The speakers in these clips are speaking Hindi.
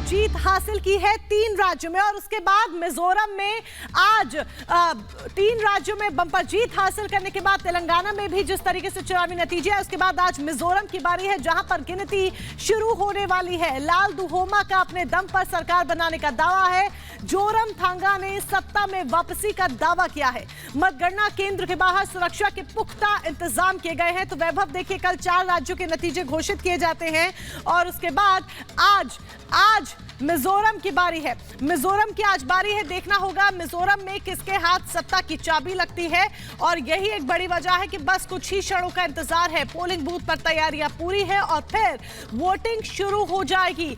जीत हासिल की है 3 राज्यों में और उसके बाद मिजोरम में आज 3 राज्यों में बम्पर जीत हासिल करने के बाद तेलंगाना में भी जिस तरीके से चुनावी नतीजे है उसके बाद आज मिजोरम की बारी है जहां पर गिनती शुरू होने वाली है। लाल दुहोमा का अपने दम पर सरकार बनाने का दावा है। जोरमथांगा ने सत्ता में वापसी का दावा किया है। मतगणना केंद्र के बाहर सुरक्षा के पुख्ता इंतजाम किए गए हैं। तो वैभव देखिए, कल 4 राज्यों के नतीजे घोषित किए जाते हैं और उसके बाद आज मिजोरम की बारी है। मिजोरम की आज बारी है। देखना होगा मिजोरम में किसके हाथ सत्ता की चाबी लगती है और यही एक बड़ी वजह है कि बस कुछ ही क्षणों का इंतजार है। पोलिंग बूथ पर तैयारियां पूरी है और फिर वोटिंग शुरू हो जाएगी।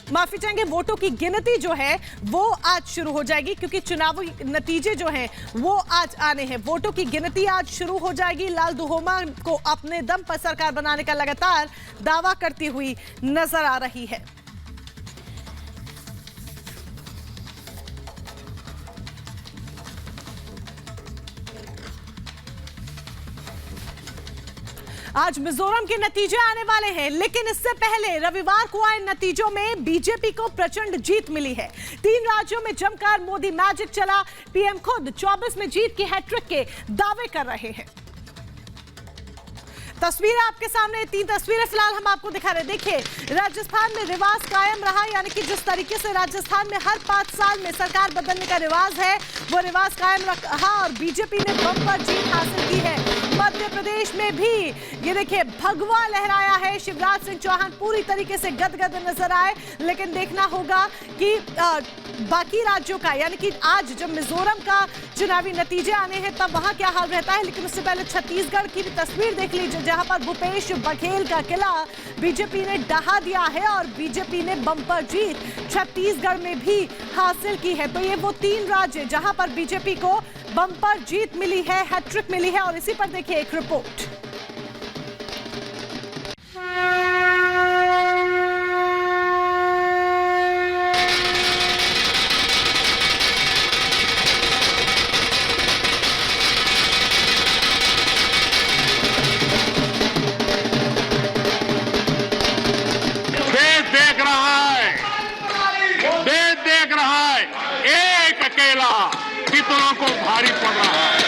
माफी चाहेंगे, वोटों की गिनती जो है वो आज शुरू हो जाएगी क्योंकि चुनावी नतीजे जो हैं वो आज आने हैं। वोटों की गिनती आज शुरू हो जाएगी। लाल दुहोमा को अपने दम पर सरकार बनाने का लगातार दावा करती हुई नजर आ रही है। आज मिजोरम के नतीजे आने वाले हैं, लेकिन इससे पहले रविवार को आए नतीजों में बीजेपी को प्रचंड जीत मिली है। 3 राज्यों में जमकर मोदी मैजिक चला। पीएम खुद 24 में जीत की हैट्रिक के दावे कर रहे हैं। तस्वीरें आपके सामने, 3 तस्वीरें फिलहाल हम आपको दिखा रहे हैं। देखिए, राजस्थान में रिवाज कायम रहा, यानी कि जिस तरीके से राजस्थान में हर 5 साल में सरकार बदलने का रिवाज है वो रिवाज कायम रहा और बीजेपी ने बम्पर जीत हासिल की है। मध्य प्रदेश में भी ये देखिए भगवा लहराया है। शिवराज सिंह चौहान पूरी तरीके से गदगद नजर आए, लेकिन देखना होगा कि बाकी राज्यों का, यानी कि आज जब मिजोरम का चुनावी नतीजे आने हैं तब वहां क्या हाल रहता है। लेकिन उससे पहले छत्तीसगढ़ की भी तस्वीर देख लीजिए जहां पर भूपेश बघेल का किला बीजेपी ने ढहा दिया है और बीजेपी ने बम्पर जीत छत्तीसगढ़ में भी हासिल की है। तो ये वो 3 राज्य जहां पर बीजेपी को बम्पर जीत मिली है, हैट्रिक मिली है। और इसी पर देखिए एक रिपोर्ट। को भारी पड़ रहा है।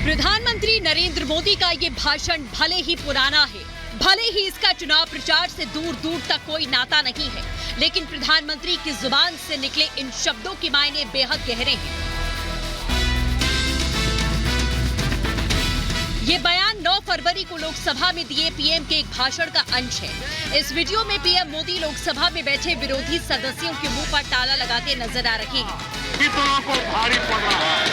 प्रधानमंत्री नरेंद्र मोदी का ये भाषण भले ही पुराना है, भले ही इसका चुनाव प्रचार से दूर दूर तक कोई नाता नहीं है, लेकिन प्रधानमंत्री की जुबान से निकले इन शब्दों के मायने बेहद गहरे हैं। ये बयान 9 फरवरी को लोकसभा में दिए पीएम के एक भाषण का अंश है। इस वीडियो में पीएम मोदी लोकसभा में बैठे विरोधी सदस्यों के मुंह पर ताला लगाते नजर आ रहे हैं। कितनों को भारी पड़ रहा है।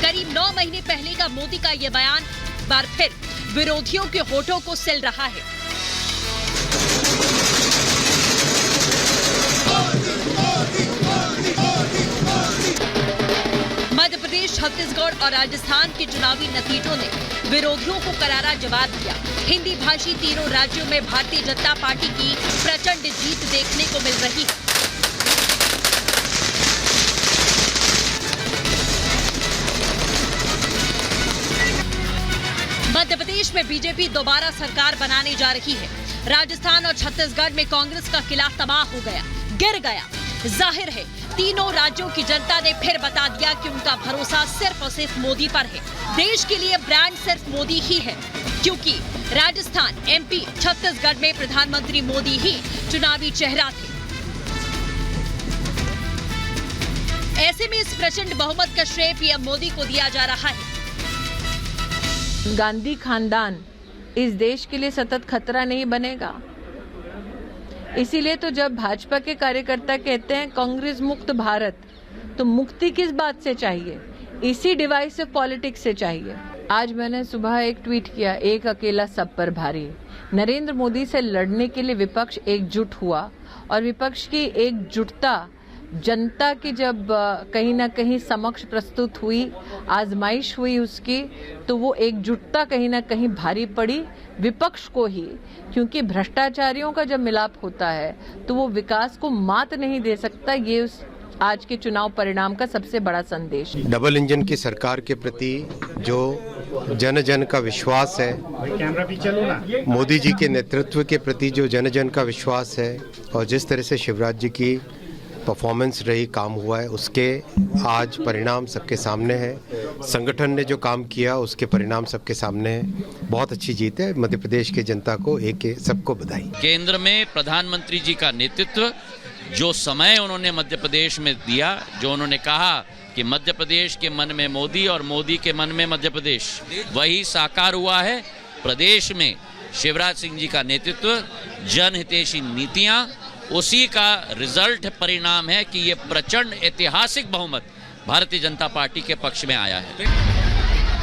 करीब 9 महीने पहले का मोदी का ये बयान बार फिर विरोधियों के होठों को सिल रहा है। मध्य प्रदेश, छत्तीसगढ़ और राजस्थान के चुनावी नतीजों ने विरोधियों को करारा जवाब दिया। हिंदी भाषी तीनों राज्यों में भारतीय जनता पार्टी की प्रचंड जीत देखने को मिल रही है। मध्य प्रदेश में बीजेपी दोबारा सरकार बनाने जा रही है। राजस्थान और छत्तीसगढ़ में कांग्रेस का किला तबाह हो गया, गिर गया। जाहिर है तीनों राज्यों की जनता ने फिर बता दिया कि उनका भरोसा सिर्फ और सिर्फ मोदी पर है। देश के लिए ब्रांड सिर्फ मोदी ही है, क्योंकि राजस्थान, एमपी, छत्तीसगढ़ में प्रधानमंत्री मोदी ही चुनावी चेहरा थे। ऐसे में इस प्रचंड बहुमत का श्रेय पीएम मोदी को दिया जा रहा है। गांधी खानदान इस देश के लिए सतत खतरा नहीं बनेगा। इसीलिए तो जब भाजपा के कार्यकर्ता कहते हैं कांग्रेस मुक्त भारत, तो मुक्ति किस बात से चाहिए? इसी डिवाइसिव पॉलिटिक्स से चाहिए। आज मैंने सुबह एक ट्वीट किया, एक अकेला सब पर भारी। नरेंद्र मोदी से लड़ने के लिए विपक्ष एकजुट हुआ और विपक्ष की एकजुटता जनता की जब कहीं ना कहीं समक्ष प्रस्तुत हुई, आजमाइश हुई उसकी, तो वो एकजुटता कहीं ना कहीं भारी पड़ी विपक्ष को ही, क्योंकि भ्रष्टाचारियों का जब मिलाप होता है तो वो विकास को मात नहीं दे सकता। ये उस आज के चुनाव परिणाम का सबसे बड़ा संदेश। डबल इंजन की सरकार के प्रति जो जन जन का विश्वास है, मोदी जी के नेतृत्व के प्रति जो जन जन का विश्वास है और जिस तरह से शिवराज जी की परफॉर्मेंस रही, काम हुआ है, उसके आज परिणाम सबके सामने है। संगठन ने जो काम किया उसके परिणाम सबके सामने है। बहुत अच्छी जीत है। मध्य प्रदेश की जनता को सबको बधाई। केंद्र में प्रधानमंत्री जी का नेतृत्व, जो समय उन्होंने मध्य प्रदेश में दिया, जो उन्होंने कहा कि मध्य प्रदेश के मन में मोदी और मोदी के मन में मध्य प्रदेश, वही साकार हुआ है। प्रदेश में शिवराज सिंह जी का नेतृत्व, जनहितैषी नीतियां, उसी का रिजल्ट परिणाम है कि ये प्रचंड ऐतिहासिक बहुमत भारतीय जनता पार्टी के पक्ष में आया है।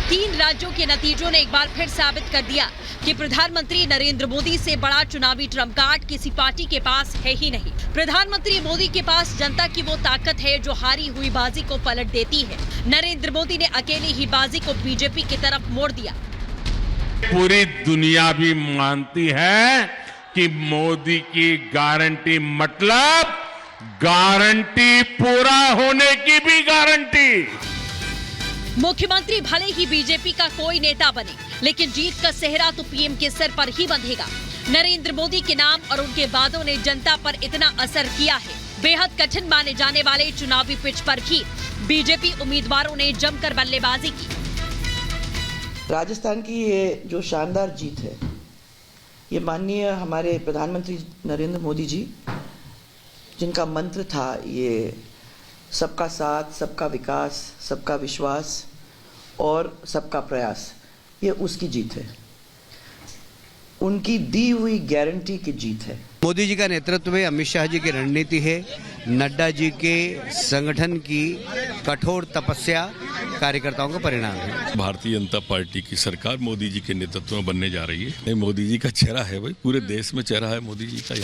3 राज्यों के नतीजों ने एक बार फिर साबित कर दिया कि प्रधानमंत्री नरेंद्र मोदी से बड़ा चुनावी ट्रम्प कार्ड किसी पार्टी के पास है ही नहीं। प्रधानमंत्री मोदी के पास जनता की वो ताकत है जो हारी हुई बाजी को पलट देती है। नरेंद्र मोदी ने अकेली ही बाजी को बीजेपी की तरफ मोड़ दिया। पूरी दुनिया भी मानती है कि मोदी की गारंटी मतलब गारंटी पूरा होने की भी गारंटी। मुख्यमंत्री भले ही बीजेपी का कोई नेता बने, लेकिन जीत का सेहरा तो पीएम के सर पर ही बंधेगा। नरेंद्र मोदी के नाम और उनके वादों ने जनता पर इतना असर किया है। बेहद कठिन माने जाने वाले चुनावी पिच पर भी बीजेपी उम्मीदवारों ने जमकर बल्लेबाजी की। राजस्थान की ये जो शानदार जीत है, ये माननीय हमारे प्रधानमंत्री नरेंद्र मोदी जी, जिनका मंत्र था ये सबका साथ, सबका विकास, सबका विश्वास और सबका प्रयास, ये उसकी जीत है। उनकी दी हुई गारंटी की जीत है। मोदी जी का नेतृत्व में अमित शाह जी की रणनीति है, नड्डा जी के संगठन की कठोर तपस्या कार्यकर्ताओं का परिणाम है। भारतीय जनता पार्टी की सरकार मोदी जी के नेतृत्व में बनने जा रही है। मोदी जी का चेहरा है भाई, पूरे देश में चेहरा है मोदी जी का।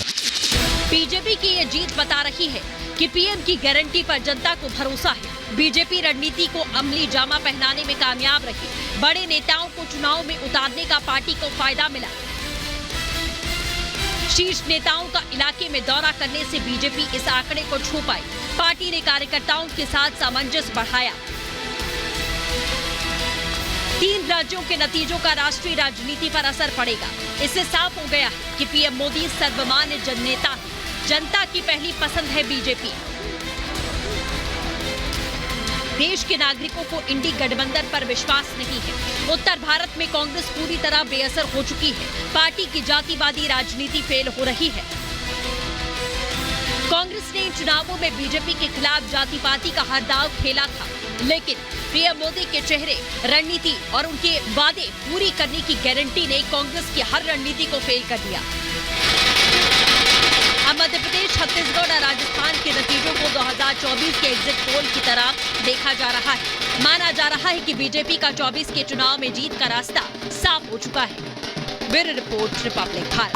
बीजेपी की ये जीत बता रही है कि पीएम की गारंटी पर जनता को भरोसा है। बीजेपी रणनीति को अमली जामा पहनाने में कामयाब रही। बड़े नेताओं को चुनाव में उतारने का पार्टी को फायदा मिला। शीर्ष नेताओं का इलाके में दौरा करने से बीजेपी इस आंकड़े को छू पाई। पार्टी ने कार्यकर्ताओं के साथ सामंजस्य बढ़ाया। 3 राज्यों के नतीजों का राष्ट्रीय राजनीति पर असर पड़ेगा। इससे साफ हो गया है कि पीएम मोदी सर्वमान्य जननेता है। जनता की पहली पसंद है बीजेपी। देश के नागरिकों को इंडी गठबंधन पर विश्वास नहीं है। उत्तर भारत में कांग्रेस पूरी तरह बेअसर हो चुकी है। पार्टी की जातिवादी राजनीति फेल हो रही है। कांग्रेस ने इन चुनावों में बीजेपी के खिलाफ जाति पाति का हर दाव खेला था, लेकिन पीएम मोदी के चेहरे, रणनीति और उनके वादे पूरी करने की गारंटी ने कांग्रेस की हर रणनीति को फेल कर दिया। अब मध्य प्रदेश, छत्तीसगढ़ और राजस्थान के नतीजों को 2024 के एग्जिट पोल की तरह देखा जा रहा है। माना जा रहा है कि बीजेपी का 24 के चुनाव में जीत का रास्ता साफ हो चुका है। Bureau report, Republic Bharat.